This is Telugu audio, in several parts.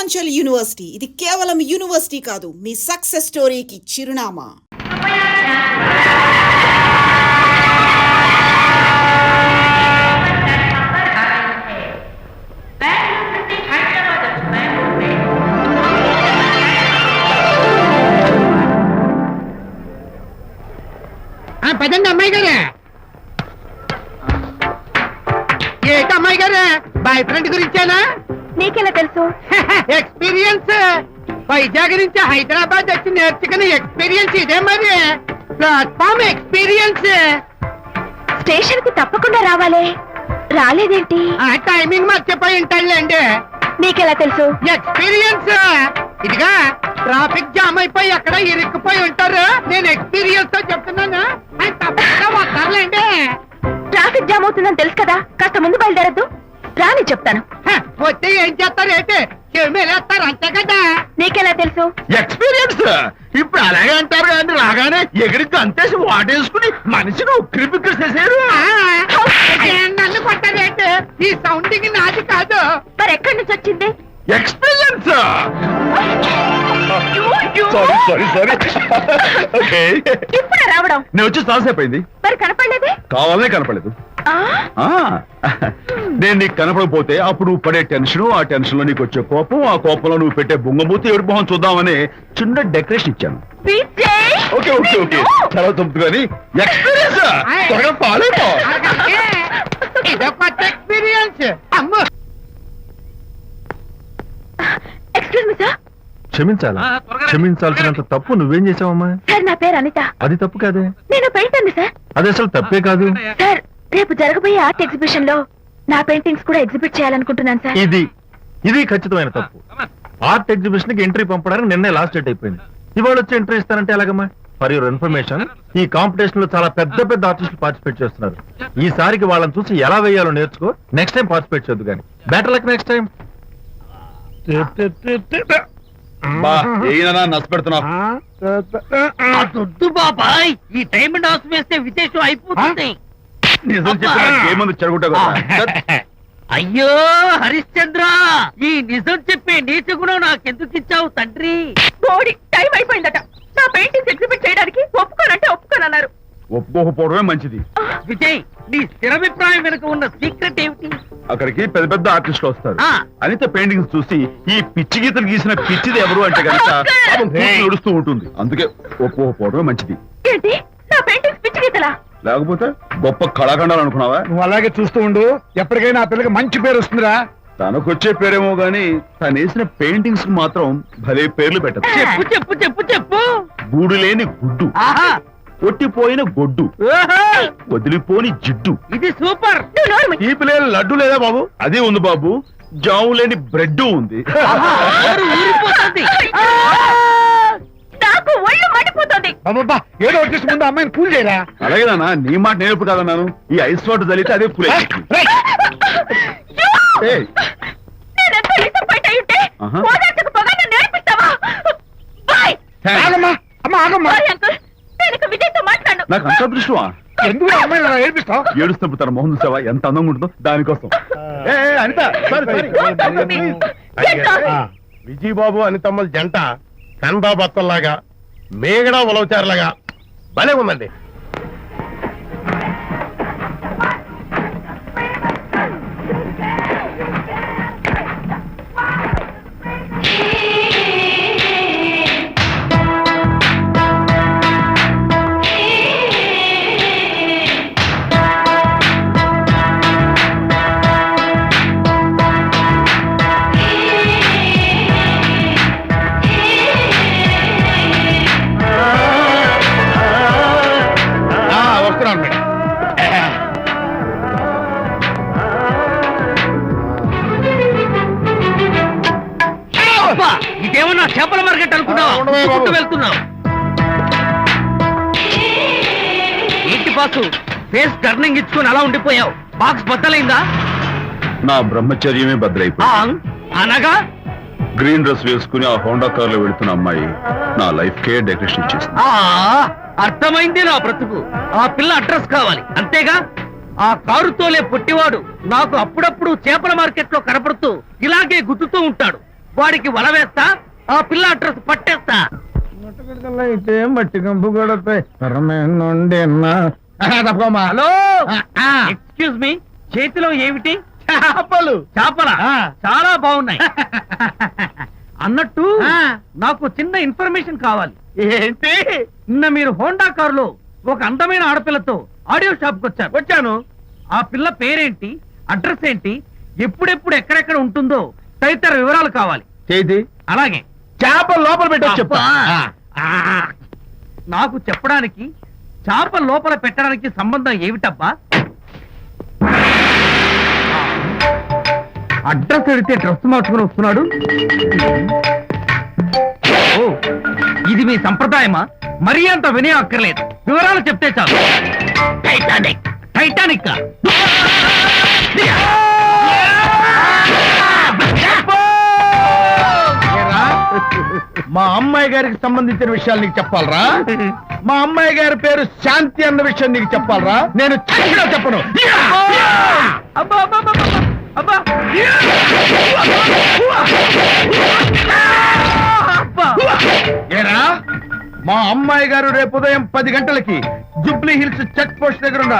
పూర్వాంచల్ యూనివర్సిటీ ఇది కేవలం యూనివర్సిటీ కాదు, మీ సక్సెస్ స్టోరీకి చిరునామా. పదండి అమ్మాయి గారే. ఏంటి అమ్మాయి గారే, బాయ్ ఫ్రెండ్ గురించేనా? నీకెలా తెలుసు? ఎక్స్పీరియన్స్. వైజాగ్ నుంచి హైదరాబాద్ వచ్చి నేర్చుకునే ఎక్స్పీరియన్స్ ఇదే మరి. Platform experience. స్టేషన్ కి తప్పకుండా రావాలే, రాలేదేంటి? ఆ టైమింగ్ మర్చిపోయి ఉంటాడులేండి. నీకెలా తెలుసు? ఎక్స్పీరియన్స్. ఇదిగా ట్రాఫిక్ జామ్ అయిపోయి ఎక్కడ ఇరుక్కుపోయి ఉంటారు. నేను ఎక్స్పీరియన్స్ తో చెప్తున్నాను, ఆయన తప్పకుండా వస్తారులేండి. ట్రాఫిక్ జామ్ అవుతుందని తెలుసు కదా, కాస్త ముందు బయలుదేరద్దు. రాని చెప్తాను. వచ్చి ఏం చేస్తారేంటి, చెమేలేస్తారు అంతే కదా. నీకెలా తెలుసు? ఎక్స్పీరియన్స్. ఇప్పుడు అలాగే అంటారు కానీ రాగానే ఎగిరికి అంతేసి వాటేసుకుని మనిషిని ఉక్కిరి బిక్కిరి చేశారు. నన్ను కొట్టారేంటి, ఈ సౌండింగ్ నాది కాదు. మరి ఎక్కడి నుంచి వచ్చింది? ఎక్స్పీరియన్స్. Sorry okay. ఇప్పుడే రావడం? నేను వచ్చి చాలాసేపు అయింది. మరి కనపడలేదే? కావాలనే కనపడలేదు. నేను నీకు కనపడకపోతే అప్పుడు నువ్వు పడే టెన్షన్, ఆ టెన్షన్ లో నీకు వచ్చే కోపం, ఆ కోపంలో నువ్వు పెట్టే బొంగమూతి ఎవరి మొహం చూద్దామని చిన్న డెకరేషన్ ఇచ్చాను. ఓకే ఓకే ఓకే చాలా తప్పు కానీ ఎక్స్పీరియన్స్. త్వరగా పాలేపో. ఇదో కొత్త ఎక్స్పీరియన్స్. అమ్మో. Excuse me sir. క్షమించాలా? క్షమించాల్సినంత తప్పు నువ్వేం చేసావమ్మా? సార్ నా పేరు అనిత. అది తప్పు కాదే. నేను పెయింటర్ సార్. అది అసలు తప్పే కాదు సార్. రేపు జరగబోయే ఆర్ట్ ఎగ్జిబిషన్ లో నా పెయింటింగ్స్ కూడా ఎగ్జిబిట్ చేయాలనుకుంటున్నాను సార్. ఇది ఖచ్చితమైన తప్పు. ఆర్ట్ ఎగ్జిబిషన్ కి ఎంట్రీ పంపడానికి నిన్నే లాస్ట్ డేట్ అయిపోయింది. ఇవాళ వచ్చి ఎంట్రీ ఇస్తానంటే ఎలాగమ్మా? ఫర్ యువర్ ఇన్ఫర్మేషన్, ఈ కాంపిటీషన్ లో చాలా పెద్ద పెద్ద ఆర్టిస్టులు పార్టిసిపేట్ చేస్తున్నారు. ఈసారికి వాళ్ళని చూసి ఎలా వేయాలో నేర్చుకో. నెక్స్ట్ టైం పార్టిసిపేట్ చేయొద్దు కానీ. Better luck next time. నష్టపెడుతున్నావు. బాబాయ్, ఈ డైమండ్ హౌస్ వేస్తే విశేషం అయిపోతుంది. నిజం చెప్పి చెడగొట్టా కదా. అయ్యో హరిశ్చంద్ర, ఈ నిజం చెప్పే నీచ గుణం నాకెందుకు ఇచ్చావు తండ్రి? బోడి టైం అయిపోయిందట. నా పెయింటింగ్స్ ఎగ్జిబిట్ చేయడానికి ఒప్పుకోనంటే ఒప్పుకోనన్నారు. ఒప్పుకోకపోవడమే మంచిది. విజయ్, నీ స్థిరాభిప్రాయం వెనుక ఉన్న సీక్రెట్ ఏమిటి? అక్కడికి పెద్ద పెద్ద ఆర్టిస్టులు వస్తారు. అనిత పెయింటింగ్స్ చూసి ఈ పిచ్చి గీతలు గీసిన పిచ్చిది ఎవరు అంటే కనుక నడుస్తూ ఉంటుంది. అందుకే ఒప్పుకోకపోవడమే మంచిది. ఏంటి, నా పెయింటింగ్స్ పిచ్చి గీతలా? లేకపోతే గొప్ప కళాఖండాలు అనుకున్నావా? నువ్వు అలాగే చూస్తూ ఉండు, ఎప్పటికైనా ఆ పిల్లకి మంచి పేరు వస్తుందిరా. తనకొచ్చే పేరేమో గాని తను వేసిన పెయింటింగ్స్ మాత్రం భలే పేర్లు పెట్టదు. చెప్పు చెప్పు చెప్పు చెప్పు. గూడు లేని గుడ్డు, కొట్టిపోయిన గొడ్డు, వదిలిపోని జిడ్డు. ఇది సూపర్. ఈ పిల్లలు లడ్డు లేదా బాబు? అదే ఉంది బాబు. జాము లేని బ్రెడ్ ఉంది. నాకు ఒళ్ళు మండిపోతుంది. ఏదో వచ్చేసి ముందు అమ్మాయిని పూజ చేయరా. అలాగే నాన్న, నీ మాట నేర్పు కాదన్నాను. ఈ ఐస్ వాటర్ చల్లితే అదే పూలే. నాకు అంత దృష్టమా? ఎందుకు అమ్మాయిని ఏడిపిస్తావు? ఏడుస్తున్నప్పుడు తన మొహం చూసావా ఎంత అందంగా ఉంటుందో, దానికోసం. అనిత విజయబాబు అనితమ్మల జంట కన్బా బత్తల్లాగా మేగడా ఉలవచారులాగా భలే ఉందండి. ఇదేమన్నా చేపల మార్కెట్ అనుకున్నావు? వెళ్తున్నావు ఏంటి బాసు? ఫేస్ టర్నింగ్ ఇచ్చుకుని అలా ఉండిపోయావు. బాక్స్ బద్దలైందా? నా బ్రహ్మచర్యమే బద్దలైపోయింది. అనగా గ్రీన్ డ్రెస్ వేసుకుని ఆ హోండా కార్ లో వెళుతున్న అమ్మాయి నా లైఫ్ కే డెకరేషన్ ఇచ్చేసింది. అర్థమైంది నా బ్రతుకు. ఆ పిల్ల అడ్రస్ కావాలి అంతేగా. ఆ కారుతోలే పుట్టివాడు నాకు అప్పుడప్పుడు చేపల మార్కెట్ లో కనపడుతూ ఇలాగే గుద్దుతూ ఉంటాడు. వాడికి వల వేస్తా, ఆ పిల్ల అడ్రస్ పట్టేస్తా. అయితే మట్టి కంపు కొడతాయి హలో, ఎక్స్క్యూజ్ మీ, చేతిలో ఏమిటి? చేపలు. చేపల? చాలా బాగున్నాయి. అన్నట్టు నాకు చిన్న ఇన్ఫర్మేషన్ కావాలి. ఏంటి? నిన్న మీరు హోండా కారులో ఒక అందమైన ఆడపిల్లతో ఆడియో షాప్ కు వచ్చాను. ఆ పిల్ల పేరేంటి, అడ్రస్ ఏంటి, ఎప్పుడెప్పుడు ఎక్కడెక్కడ ఉంటుందో తదితర వివరాలు కావాలి. చేతి అలాగే. చేపలు లోపల పెట్టి చెప్తా. ఆ, నాకు చెప్పడానికి చేప లోపల పెట్టడానికి సంబంధం ఏమిటబ్బా? అడ్రస్ అడిగితే డ్రెస్ మార్చుకుని వస్తున్నాడు. ఓ, ఇది మీ సంప్రదాయమా? మరీ అంత వినయం అక్కర్లేదు, వివరాలు చెప్తే చాలు. టైటానిక్. టైటానిక్ మా అమ్మాయి గారికి సంబంధించిన విషయాలు నీకు చెప్పాలరా? మా అమ్మాయి గారి పేరు శాంతి అన్న విషయం నీకు చెప్పాలరా? నేను చచ్చినా చెప్పను. అబ్బా అబ్బా అబ్బా అబ్బా, అబ్బా. ఏరా, మా అమ్మాయి గారు రేపు ఉదయం 10 గంటలకి జూబ్లీ హిల్స్ చెక్ పోస్ట్ దగ్గర ఉన్న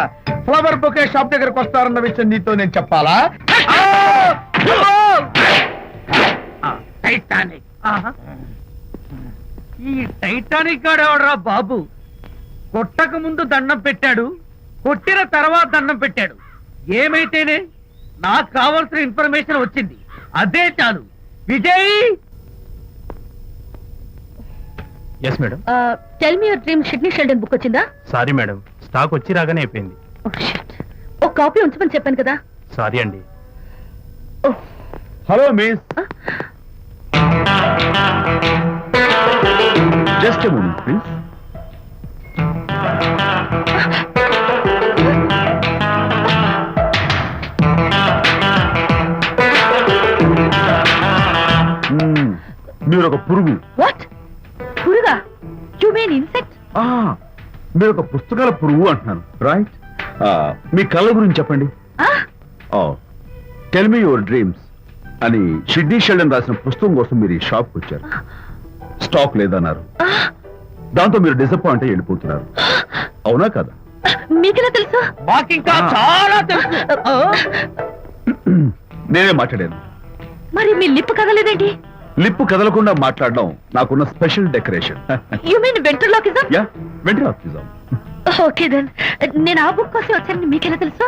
ఫ్లవర్ బొకే షాప్ దగ్గరకు వస్తారన్న విషయం నీతో నేను చెప్పాలా? టైటానిక్. ఆహా. ఈ టైటానిక్ గాడెవడరా బాబు? కొట్టక ముందు దండం పెట్టాడు, కొట్టిన తర్వాత దండం పెట్టాడు. ఏమైతేనే నాకు కావాల్సిన ఇన్ఫర్మేషన్ వచ్చింది, అదే చాలు. Vijay. Yes madam. Tell me your dream Sidney Sheldon book వచ్చిందా? సారీ మేడం, స్టాక్ వచ్చి రాగానే అయిపోయింది. ఒక కాపీ ఉంచమని చెప్పాను కదా. సారీ అండి. Hello miss, just moment please. మీరు ఒక పురుగు. వాట్? పురుగా? You mean insect? మీరు ఒక పుస్తకాల పురుగు అంటున్నాను, రైట్? మీ కళ్ళ గురించి చెప్పండి. టెల్ మీ యువర్ డ్రీమ్స్ అని షిడ్నీ షెల్డన్ రాసిన పుస్తకం కోసం మీరు ఈ షాప్కి వచ్చారు. స్టాక్ లేదన్నారు, దాంతో మీరు డిసప్పాయింట్ అయ్యి వెళ్ళిపోతున్నారు. అవునా కదా? మీకెలా తెలుసు? మాకింకా చాలా తెలుసు. నేనే మాట్లాడాను. మరి మీ లిప్ కదలేదేంటి? లిప్పు కదలకుండా మాట్లాడడం నాకున్న special decoration. You mean ventriloquism? Yeah, ventriloquism. Okay then, నేను ఆ బుక్ కోసం వచ్చానని మీకెలా తెలుసు?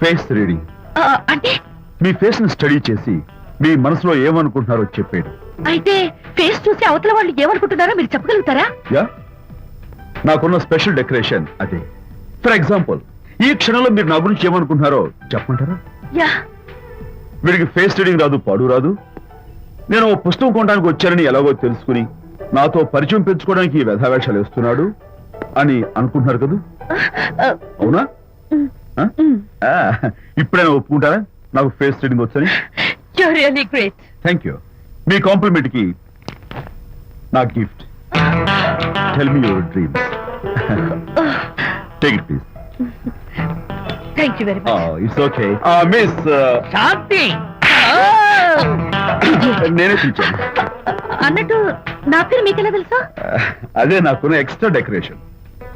Face reading. అంటే మీ ఫేస్ ని స్టడీ చేసి మీ మనసులో ఏమనుకుంటున్నారో చెప్పేది. అయితే ఫేస్ చూసి అవతల వాళ్ళు ఏమనుకుంటున్నారో మీరు చెప్పగలుగుతారా? యా, నాకున్న స్పెషల్ డెకరేషన్ అదే. ఫర్ ఎగ్జాంపుల్, ఈ క్షణంలో మీరు నా గురించి ఏమనుకుంటున్నారో చెప్పమంటారా? యా. వీడికి ఫేస్ రీడింగ్ రాదు, పాడు రాదు. నేను ఓ పుస్తకం కొనడానికి వచ్చానని ఎలాగో తెలుసుకుని నాతో పరిచయం పెంచుకోవడానికి ఈ వ్యధావేషాలు వేస్తున్నాడు అని అనుకుంటున్నారు కదా? అవునా? ఇప్పుడైనా ఒప్పుకుంటారా నాకు ఫేస్ రీడింగ్ వచ్చని? You are really great. Thank you. మీ కాంప్లిమెంట్ కి నా గిఫ్ట్. Tell me your dreams. Take it please. Thank you very much. It's okay. Miss Shanti. నేనే పిలిచాను. అన్నట్టు నా పేరు మీకెలా తెలుసు? అదే నాకున్న ఎక్స్ట్రా డెకరేషన్.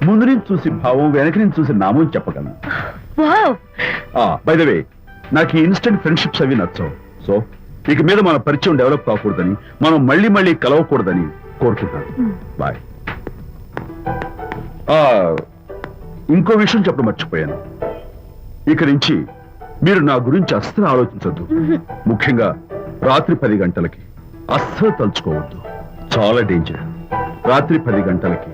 ముందు నుంచి చూసి భావం, వెనక నుంచి చూసి నామం చెప్పగలను. వావ్. బై ద వే, నాకు ఈ ఇన్స్టెంట్ ఫ్రెండ్షిప్స్ అవి నచ్చవు. సో ఇక మీద మన పరిచయం డెవలప్ కాకూడదని, మనం మళ్ళీ మళ్ళీ కలవకూడదని కోరుకుంటాను. బాయ్. ఇంకో విషయం చెప్పడం మర్చిపోయాను. ఇక నుంచి మీరు నా గురించి అస్సలు ఆలోచించద్దు. ముఖ్యంగా రాత్రి 10 గంటలకి అస్సలు తలుచుకోవద్దు. చాలా డేంజర్. రాత్రి 10 గంటలకి.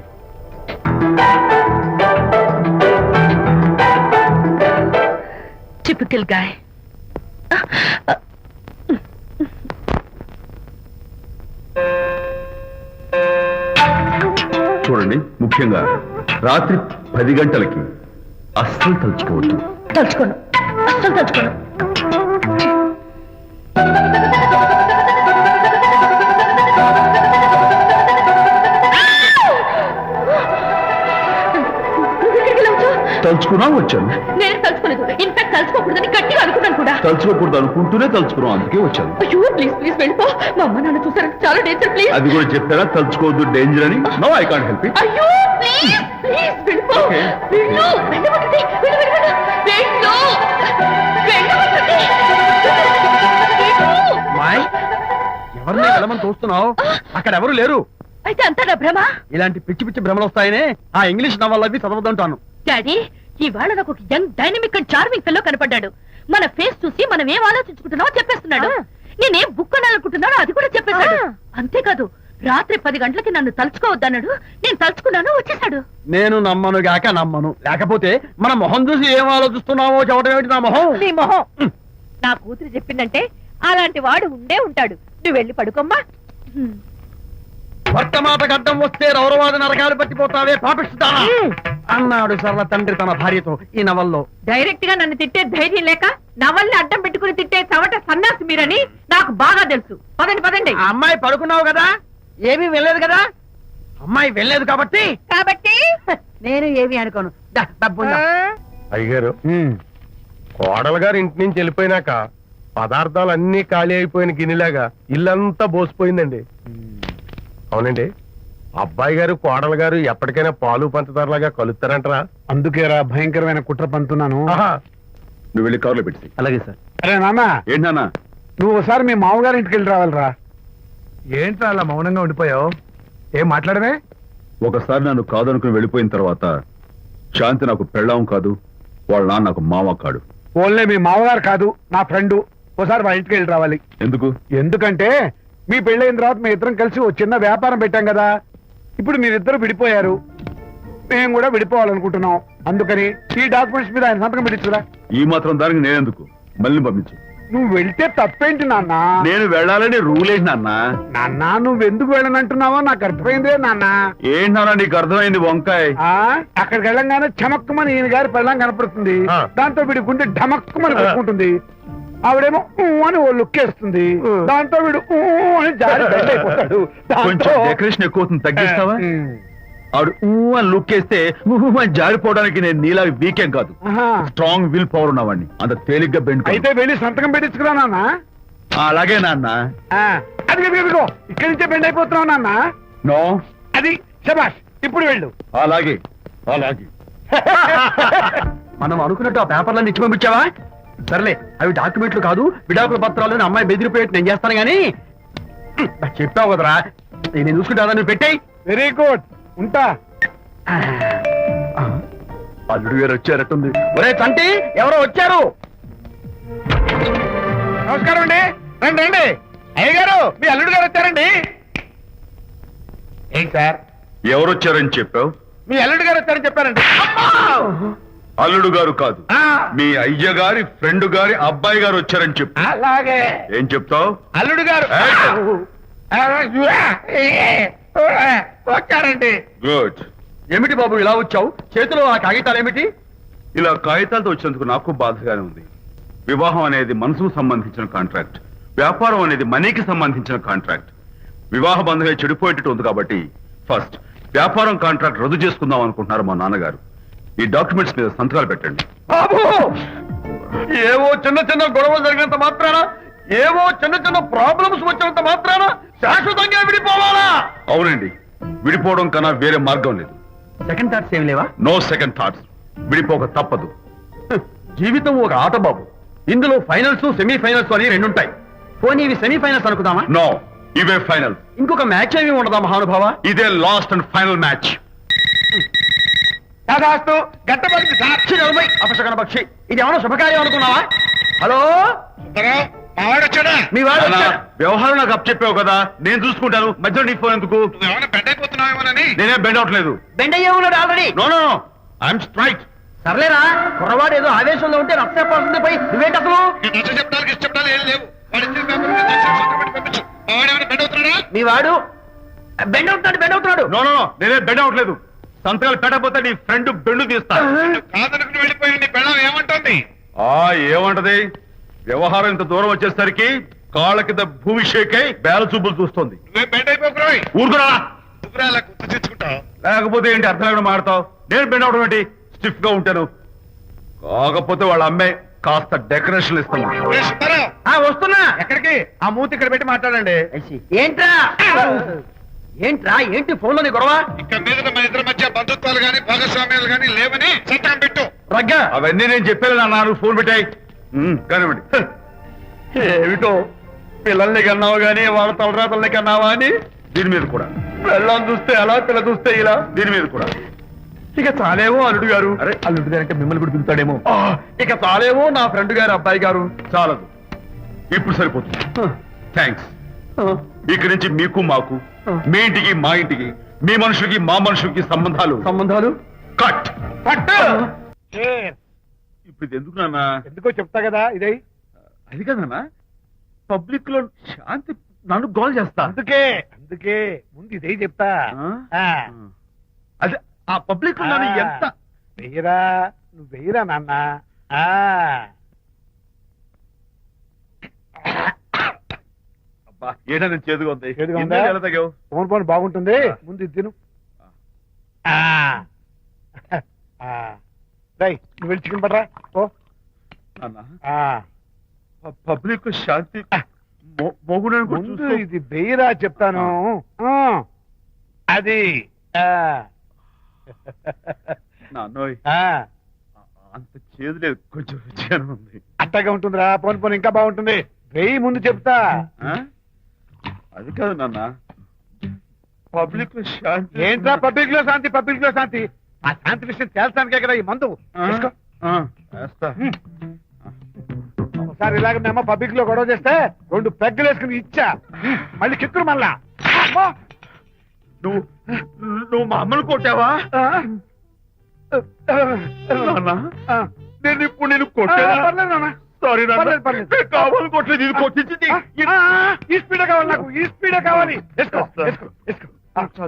Typical guy. చూడండి, ముఖ్యంగా రాత్రి 10 గంటలకి అస్సలు తలుచుకోవద్దు. తలుచుకోను, అస్సలు తలుచుకోను. తలుచుకున్నా వచ్చాను. నేను తలుచుకోలేదు. ఇన్ఫాక్ట్ తలుచుకోకూడదని గట్టిగా అనుకున్నాను కూడా. తలుచుకోకూడదు అనుకుంటూనే తలుచుకున్నాం, అందుకే వచ్చాను. అయ్యో ప్లీజ్ ప్లీజ్ వెళ్ళిపో. మా అమ్మ నాన్న చూసారంటే చాలా డేంజర్. ప్లీజ్. అది కూడా చెప్పారా తలుచుకోవద్దు డేంజర్ అని? No, I can't help it. అయ్యో ప్లీజ్ ప్లీజ్ వెళ్ళిపో. Okay. వెళ్ళు వెళ్ళమంటుంది. వెళ్ళు వెళ్ళు వెళ్ళు. వెళ్ళు వెళ్ళమంటుంది. వెళ్ళు. మాయ్, ఎవరిని వెళ్ళమని చూస్తున్నావు? అక్కడ ఎవరు లేరు. అయితే అంతా నా భ్రమ. ఇలాంటి పిచ్చి పిచ్చి భ్రమలు వస్తాయనే ఆ ఇంగ్లీష్ నవల్ అవి చదవదంటాను. డాడీ, ఇవాళ నాకు ఒక young dynamic and charming fellow కనపడ్డాడు. మన ఫేస్ చూసి మనం ఏం ఆలోచించుకుంటున్నామో చెప్పేస్తున్నాడు. నేనేం బుక్ అనాలనుకుంటున్నానో అది కూడా చెప్పేశాడు. అంతేకాదు, రాత్రి 10 గంటలకి నన్ను తలుచుకోవద్దన్నాడు. నేను తలుచుకున్నాను, వచ్చేసాడు. నేను నమ్మను గాక నమ్మను. లేకపోతే మన మొహం చూసి ఏం ఆలోచిస్తున్నావో చెప్పడం ఏమిటి నా మొహం? నీ మొహం. నా కూతురు చెప్పిందంటే అలాంటి వాడు ఉండే ఉంటాడు. నువ్వు వెళ్ళి పడుకోమ్మా. వర్తమాట గడ్డం వస్తే రౌరవాద నరకాలు పట్టిపోతావే పాపిస్తానా అన్నాడు సరళ తండ్రి తన భార్యతో ఈ నవల్లో. డైరెక్ట్ గా నన్ను తిట్టే ధైర్యం లేక నవల్ని అడ్డం పెట్టుకుని తిట్టే చవట సన్నాసి మీరని నాకు బాగా తెలుసు. పదండి పదండి. ఆ అమ్మాయి పడుకున్నావు కదా, ఏమీ వెళ్ళలేదు కదా. అమ్మాయి వెళ్ళలేదు కాబట్టి నేను ఏమి అనుకోను. అయ్యగారు, కోడలు గారు ఇంటి నుంచి వెళ్ళిపోయినాక పదార్థాలు అన్ని ఖాళీ అయిపోయిన గిన్నెలాగా ఇల్లంతా బోసిపోయిందండి. అవునండి, అబ్బాయి గారు కోడలు గారు ఎప్పటికైనా పాలు పంచదారలాగా కలుస్తారంటరా? అందుకేరా భయంకరమైన కుట్ర పంతున్నాను. నువ్వు వెళ్ళి కారులో పెట్టి. అలాగే సార్. అరే నాన్న, ఏంటన్నా? నువ్వు ఒకసారి మీ మామగారి ఇంటికి వెళ్ళి రావాలిరా. ఏంట్రా అలా మౌనంగా ఉండిపోయావు? ఏం మాట్లాడమే? ఒకసారి నన్ను కాదనుకుని వెళ్ళిపోయిన తర్వాత శాంతి నాకు పెళ్ళాం కాదు, వాళ్ళ నాన్న నాకు మామ కాడు. ఓన్లే మీ మామగారు కాదు, నా ఫ్రెండ్. ఒకసారి వాళ్ళ ఇంటికి వెళ్ళి రావాలి. ఎందుకు? ఎందుకంటే మీ పెళ్ళైన తర్వాత మీ ఇద్దరం కలిసి ఓ చిన్న వ్యాపారం పెట్టాం కదా. ఇప్పుడు మీరిద్దరు విడిపోయారు, మేము కూడా విడిపోవాలనుకుంటున్నాం. అందుకని ఈ డాక్యుమెంట్స్ మీద ఆయన సంతకం పెట్టించురా. ఈ మాత్రం దానికి నేనెందుకు? మళ్ళీ పంపించు. నువ్వు వెళ్తే తప్పేంటి నాన్న? నేను వెళ్ళాలని రూల్ ఏంటి నాన్న? నాన్న, నువ్వు ఎందుకు వెళ్ళనంటున్నావో నాకు అర్థమైందే నాన్న. ఏంటి నాన్న నీకు అర్థమైంది వంకాయ్? అక్కడికి వెళ్ళంగానే చమక్కుమని ఈయన గారి పెళ్ళం కనపడుతుంది. దాంతో వీడి గుండె ఢమక్కుమని కొట్టుకుంటుంది. ఆవిడేమో అని ఓ లుక్ వేస్తుంది. దాంతో వీడు అని జారి బెడ్ అయిపోతాడు. కొంచెం డెకరేషన్ ఎక్కువ అవుతుంది, తగ్గిస్తావా? ఆవిడ అని లుక్ వేస్తే అని జారిపోవడానికి నేను నీలా వీకేం కాదు, స్ట్రాంగ్ విల్ పవర్ ఉన్నవాడిని. అంత తేలిగ్గా బెండ్. అయితే వెళ్ళి సంతకం పెట్టించుకురా నాన్న. అలాగే నాన్న. అది ఇదిగో ఇక్కడి నుంచే బెండ్ అయిపోతున్నావు నాన్న. నో, అది శబాష్. ఇప్పుడు వెళ్ళు. అలాగే అలాగే. మనం అనుకున్నట్టు ఆ పేపర్లను ఇచ్చి పంపించావా? సర్లే, అవి డాక్యుమెంట్లు కాదు, విడాకుల పత్రాలు. అమ్మాయి బెదిరిపోయేట్టు నేను చేస్తాను గానీ చెప్పావు కదరా, నేను చూసుకుంటా. నువ్వు పెట్టాయి. వెరీ గుడ్, ఉంటా. అల్లుడు గారు వచ్చారట్టుంది. ఒరే తంటి, ఎవరో వచ్చారు. నమస్కారం అండి. రండి రండి. అయ్యగారు, మీ అల్లుడు గారు వచ్చారండి. ఏంటి సార్? ఎవరు వచ్చారని చెప్పావు? మీ అల్లుడు గారు వచ్చారని చెప్పారండి. అల్లుడు గారు కాదు, మీ అయ్య గారి ఫ్రెండ్ గారి అబ్బాయి గారు వచ్చారని చెప్పు. అలాగే. ఏం చెప్తావు? అల్లుడు గారు వచ్చారండి. గుడ్. ఏమిటి బాబు ఇలా వచ్చావు? చేతిలో ఆ కాగితాలు ఏమిటి? ఇలా కాగితాలతో వచ్చినందుకు నాకు బాధగానే ఉంది. వివాహం అనేది మనసుకు సంబంధించిన కాంట్రాక్ట్, వ్యాపారం అనేది మనీకి సంబంధించిన కాంట్రాక్ట్. వివాహ బంధంగా చెడిపోయేటట్టు ఉంది కాబట్టి ఫస్ట్ వ్యాపారం కాంట్రాక్ట్ రద్దు చేసుకుందాం అనుకుంటున్నారు మా నాన్నగారు. ఈ డాక్యుమెంట్స్ మీద సంతకాలు పెట్టండి. బాబు, ఏవో చిన్న చిన్న గొడవలు జరిగినంత మాత్రాన, ఏవో చిన్న చిన్న ప్రాబ్లమ్స్ వచ్చినంత మాత్రాన శాశ్వతంగా విడిపోవాలా? అవునండి, విడిపోవడం కన్నా వేరే మార్గం లేదు. సెకండ్ థాట్స్ ఏమి లేవా? No second thoughts. విడిపోక తప్పదు. జీవితం ఒక ఆట బాబు. ఇందులో ఫైనల్స్, సెమీఫైనల్స్ అని రెండుంటాయి. పోనీ ఇవి సెమీఫైనల్స్ అనుకుందామా? నో, ఇవే ఫైనల్. ఇంకొక మ్యాచ్ ఏమి ఉండదా మహానుభావ? ఇదే లాస్ట్ అండ్ ఫైనల్ మ్యాచ్. కాదాస్తు గట్టబడింది సార్. అపశకన పక్షి, ఇది ఏమన్నా శుభకార్యం అనుకున్నావా? హలో, మావాడు వచ్చాడా? మీ వాడు నాన్న, వచ్చాడు. వ్యవహారం నాకు అప్ చెప్పావు కదా, నేను చూసుకుంటాను. మధ్యలో నీ ఫోన్ ఎందుకు? ఏమైనా బెడ్ అయిపోతున్నావేమోనని. నేనే బెండ్ అవట్లేదు. బెండ్ అయ్యే ఉన్నాడు already. No no no, I'm straight. సర్లేరా, కుర్రవాడు ఏదో ఆవేశంలో ఉంటే రక్తపోతుంది పోయి నువ్వేంటి అసలు? చెప్తానికి ఇష్టపడాలి ఏం లేవు. వాడు ఇచ్చిన పేపర్ మీద సంతకం పెట్టి పంపించు. మావాడు ఏమైనా బెడ్ అవుతున్నాడా? మీ వాడు బెండ్ అవుతున్నాడు, బెండ్ అవుతున్నాడు. నో నో నో, నేనే బెండ్ అవట్లేదు. సంతకాలు పెట్టకపోతే నీ ఫ్రెండ్ బెండు తీస్తా. కాదనుకుని వెళ్ళిపోయి నీ పెళ్ళం ఏమంటుంది? ఏమంటది? వ్యవహారం ఇంత దూరం వచ్చేసరికి కాళ్ళ కింద భూమిషేకై బేల చూపులు చూస్తుంది. నువ్వే బెడ్ అయిపోకురాయి. ఊరుకురా. నువ్వురా అలా గుర్తు తెచ్చుకుంటావు. లేకపోతే ఏంటి అర్థం లేకుండా మాడతావు? నేను బెండ్ అవడం ఏంటి? స్టిఫ్ గా ఉంటాను. కాకపోతే వాళ్ళ అమ్మాయి కాస్త డెకరేషన్ ఇస్తాను. వస్తున్నా. ఎక్కడికి? ఆ మూతి ఇక్కడ పెట్టి మాట్లాడండి. ఏంట్రా ఏంట్రా ఏంటి ఫోన్ లోని గొడవ? ఇక మీద మన ఇద్దరి మధ్య బంధుత్వాలు గాని భాగస్వామ్యాలు గాని లేవని సంతకం పెట్టు. రగ్గా అవన్నీ నేను చెప్పాను నాన్న, ఫోన్ పెట్టాయి కానివ్వండి. ఏమిటో పిల్లల్ని కన్నావు గానీ వాళ్ళ తలరాతల్ని కన్నావా అని దీని మీద కూడా, పిల్లల్ని చూస్తే అలా పిల్ల చూస్తే ఇలా దీని మీద కూడా. ఇక చాలేమో అల్లుడు గారు. అరే అల్లుడు గారు అంటే మిమ్మల్ని కూడా పిలుతాడేమో. ఇక చాలేమో నా ఫ్రెండ్ గారు అబ్బాయి గారు. చాలదు, ఇప్పుడు సరిపోతుంది. థ్యాంక్స్. ఇక్కడి నుంచి మీకు మాకు, మీ ఇంటికి మా ఇంటికి, మీ మనుషులకి మా మనుషులకి సంబంధాలు కట్. ఇప్పుడు ఇది ఎందుకు నాన్న? ఎందుకో చెప్తా కదా ఇదే. అది కదన్నా, పబ్లిక్ లో శాంతి నన్ను గోల్ చేస్తా. అందుకే ముందు ఇదే చెప్తా. అదే ఆ పబ్లిక్ లో నన్ను ఎంత వెయ్యరా, నువ్వు వెయ్యరా నాన్న. అబ్బా ఏడా నేను చేదుగా ఉంది. చేదుగా ఉందా? ఎలా తగ్గావు? ఫోన్ ఫోన్ బాగుంటుంది, ముందు ఇది తిను. నువ్వు వెళ్ళి చికెన్ పట్టరా. ఓ పబ్లిక్ శాంతి మొగుడని కూడా ముందు చూస్తూ- ఇది వెయ్యరా చెప్తాను. అది నాన్నోయ్ అంత చేదు లేదు, కొంచెం రుచిగానే ఉంది. అట్టగా ఉంటుందిరా. పోను పోను ఇంకా బాగుంటుంది. వెయ్యి ముందు చెప్తా. ఆ? అది కాదు నాన్న, పబ్లిక్ లో శాంతి ఏంట్రా పబ్లిక్ లో శాంతి? పబ్లిక్ లో శాంతి ఆ శాంతి విషయం తేల్చడానికే కదా ఈ మందు. తీసుకో. వేస్తా. ఒకసారి ఇలాగ మేము పబ్లిక్ లో గొడవ చేస్తే 2 పెగ్గలు వేసుకుని ఇచ్చా. మళ్ళీ కిక్కురు మళ్ళా. అమ్మో! నువ్వు మా అమ్మను కొట్టావా? నాన్న, నేను ఇప్పుడు నేను కొట్టానా? పర్లేదు నాన్న. సారీ నాన్న, పర్లేదు, పర్లేదు. నేను కావాలి కొట్టలేదు, ఇది కొట్టించింది. ఈ స్పీడే కావాలి నాకు, ఈ స్పీడే కావాలి. వేసుకో, వేసుకో, వేసుకో.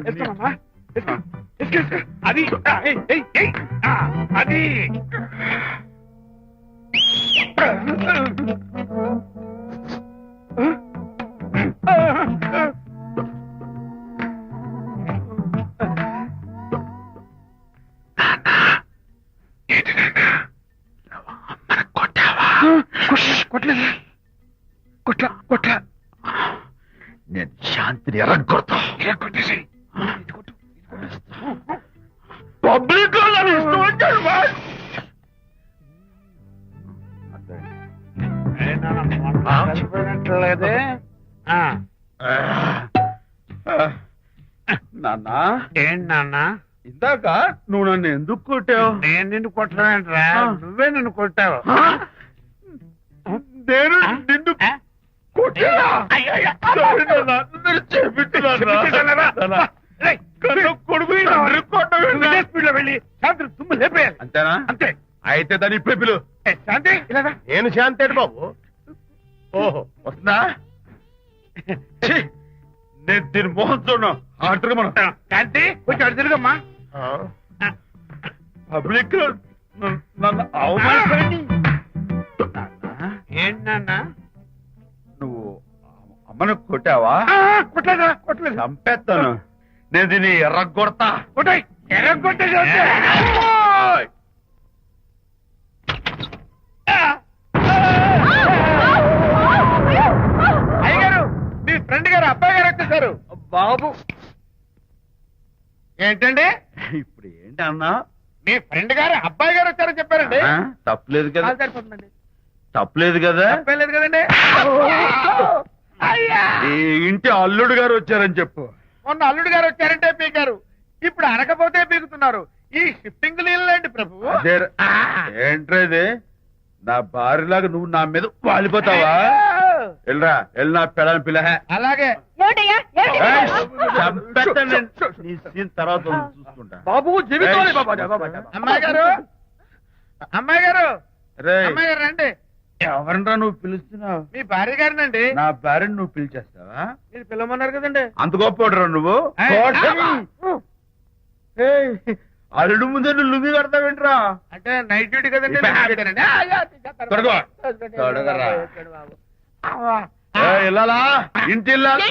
వేసుకో నాన్న. వేసుకో, వేసుకో, వేసుకో. అది ఏయ్, ఏయ్, ఏయ్. అది కొట్టలేదు. కొట్ల నేను శాంతిని ఎరగొడతా. కొట్టేసి పబ్లిక్ లో నన్ను ఇష్టం వచ్చాడు బాస్. లేదే. నాన్న, ఏంటి నాన్న? ఇందాక నువ్వు నన్ను ఎందుకు కొట్టావు? నేను నిన్ను కొట్టలేంట్రా, నువ్వే నిన్ను కొట్టావు. నేను నిన్ను కొట్టానా? సారీ నాన్న, నేను చేపించున్నాను. కొడుకు స్పీడ్ లో వెళ్ళి శాంతి తుమ్ము లేపేయాలి. అంతేనా? అంతే. అయితే దాని ఇప్పుడే పిలు. శాంతి ఇలా రా. నేను శాంతి బాబు. ఓహో వస్తుందా? ఛీ, నేను దీని మోహన్ చూడను. ఆర్డర్ మనం శాంతి కొంచెం అటు తిరుగమ్మా. పబ్లిక్ లో నన్ను అవమానించండి. ఏంటి నాన్న? నువ్వు అమ్మను కొట్టావా? కొట్టలేదా? కొట్టలేదు. చంపేస్తాను. నేను దీన్ని ఎర్రగొడతా. కొట్టాయి. ఎర్రగొట్టేసి అయ్యగారు, మీ ఫ్రెండ్ గారు అబ్బాయి గారు వచ్చేసారు. బాబు ఏంటండి? ఇప్పుడు ఏంటి అన్నా? మీ ఫ్రెండ్ గారు అబ్బాయి గారు వచ్చారని చెప్పారండి. తప్పలేదు కదా? సరిపోతుందండి. తప్పలేదు కదా? తప్పలేదు కదండి. ఈ ఇంటి అల్లుడు గారు వచ్చారని చెప్పు. మొన్న అల్లుడు గారు వచ్చారంటే పీకారు, ఇప్పుడు అనకపోతే పీకుతున్నారు. ఈ షిఫ్టింగ్ లీలండి ప్రభు. అదే ఏంట్రా ఇది? నా భార్యలాగా నువ్వు నా మీద వాలిపోతావా? వెళ్ళరా, వెళ్ళి నా పెళ్ళని పిల్ల. అలాగే తర్వాత చూసుకుంటా. బాబు జీవితం. అమ్మాయి గారు, అమ్మాయి గారు, రేయ్, అమ్మాయి గారు రండి. ఎవరినరా నువ్వు పిలుస్తున్నావు? మీ భార్య గారినండి. నా భార్యను నువ్వు పిలిచేస్తావా? మీరు పిల్లమన్నారు కదండి. అంత గొప్ప నువ్వు? ఏయ్, అల్లుడు ముందే నువ్వు లుంగి కడతావేంట్రా? అంటే నైట్ డ్యూటీ కదండి. త్వరగా. త్వరగా. ఇల్లాలా, ఇంటి ఇల్లాలా?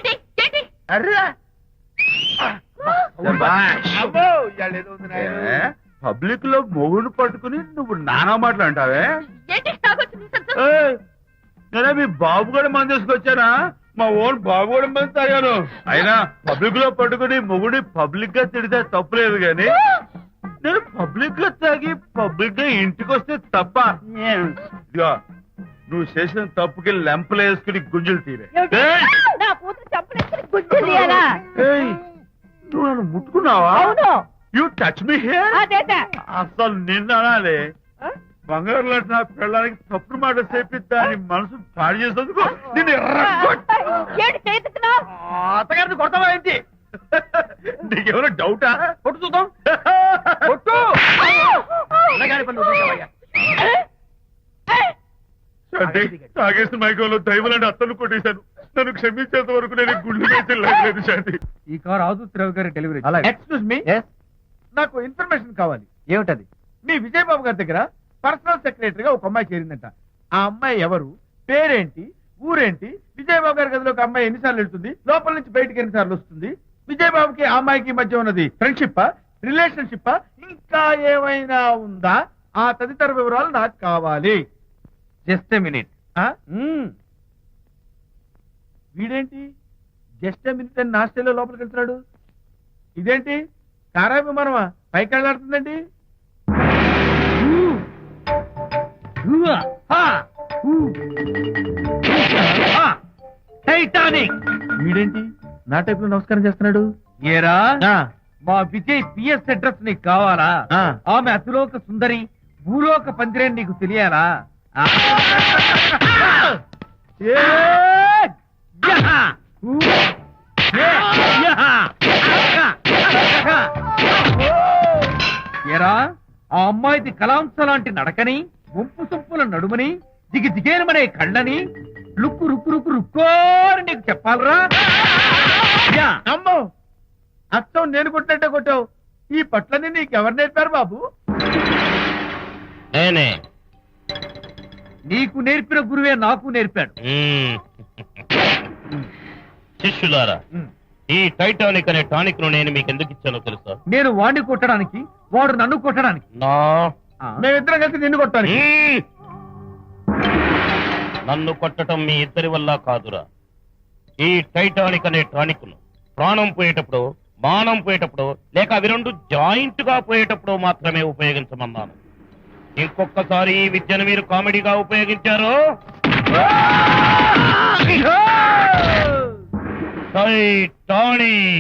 అర్రా. అబ్బో, ఇవాళ ఏదో ఉంది నాయనా. పబ్లిక్ లో మొగుడు పట్టుకుని నువ్వు నానా మాటలు అంటావే ఏంటి తాగొచ్చింది సంతోష్? ఏయ్, నేనే మీ బాబు కూడా మంది తీసుకొచ్చానా? మా ఓన్ బాబు కూడా మంది తాగాను. అయినా పబ్లిక్ లో పట్టుకుని మొగుడి పబ్లిక్ గా తిడితే తప్పులేదు గాని నేను పబ్లిక్ గా తాగి పబ్లిక్ గా ఇంటికి వస్తే తప్ప. ఇదిగో నువ్వు చేసిన తప్పుకి లెంపలు వేసుకుని గుంజులు తీరే. ఏమిటి? నా కూతురు చంపలేసుకుని గుజ్జులు తీయాలా? ఏయ్, నువ్వు నన్ను ముట్టుకున్నావా? అవును. You touch me here. అదేదా? అసలు నిన్న అనాలి. బంగారు లాంటి నా పిల్లలకి తప్పుడు మాట చేపిద్దా అని మనసు పాడు చేసేందుకు నిన్ను ఏంటి చేతుకున్నావు? అత్తగారిని కొడతావా ఏంటి? నీకేమైనా డౌటా? కొట్టు చూద్దాం. కొట్టు. అన్నగారి పనులు చూసావయ్యా. శాంతి, తాగేసిన మైకంలో దైవలాంటి అత్తను కొట్టేశాను. నన్ను క్షమించేంత వరకు నేను గుండె వేసి లేదు. శాంతి, ఈ కార్ ఆదుత్రావు గారి డెలివరీ. ఎక్స్క్యూజ్ మీ, నాకు ఇన్ఫర్మేషన్ కావాలి. ఏమిటది? మీ విజయబాబు గారి దగ్గర పర్సనల్ సెక్రటరీగా ఒక అమ్మాయి చేరిందంట. ఆ అమ్మాయి ఎవరు, పేరేంటి, ఊరేంటి, విజయబాబు గారి గదిలోకి అమ్మాయి ఎన్నిసార్లు వెళ్తుంది, లోపల నుంచి బయటికి ఎన్నిసార్లు వస్తుంది, విజయబాబుకి ఆ అమ్మాయికి మధ్య ఉన్నది ఫ్రెండ్షిప్, రిలేషన్షిప్, ఇంకా ఏమైనా ఉందా? ఆ తదితర వివరాలు నాకు కావాలి. Just a minute. వీడేంటి జస్ట్ ఎ మినిట్ అని నా స్టైల్లో లోపలికి వెళ్తున్నాడు? ఇదేంటి కారా విమానమా పైకి వెళ్ళాడుతుందండి? టైటానిక్. వీడేంటి నా టైప్ లో నమస్కారం చేస్తున్నాడు? ఏరా, మా విజయ్ పిఎస్ అడ్రస్ నీకు కావాలా? ఆమె అతిలోక సుందరి, భూలోక పందిరే నీకు తెలియాలా? ఏరా, ఆ అమ్మాయిది కలాంస లాంటి నడకని, వంపు సొంపుల నడుమని, దిగి దిగేనమనే కళ్ళని, లుక్కు రుక్కు రుక్కు రుక్కోని నీకు చెప్పాలరా? అమ్మో, అచ్చం నేను కొట్టినట్టే కొట్టావు. ఈ పట్లని నీకెవరు నేర్పారు బాబు? నేనే. నీకు నేర్పిన గురువే నాకు నేర్పాడు. శిష్యులారా, ఈ టైటానిక్ అనే టానిక్ ను నేను మీకు ఎందుకు ఇచ్చానో తెలుసా? నేను వాడిని కొట్టడానికి, వాడు నన్ను కొట్టడానికి. మేమిద్దరం కలిసి నిన్ను కొట్టాలి. నన్ను కొట్టడం మీ ఇద్దరి వల్ల కాదురా. ఈ టైటానిక్ అనే టానిక్ ను ప్రాణం పోయేటప్పుడు, మానం పోయేటప్పుడు, లేక అవి రెండు జాయింట్ గా పోయేటప్పుడు మాత్రమే ఉపయోగించమన్నాను. ఇంకొకసారి ఈ విద్యను మీరు కామెడీగా ఉపయోగించారు, టైటానిక్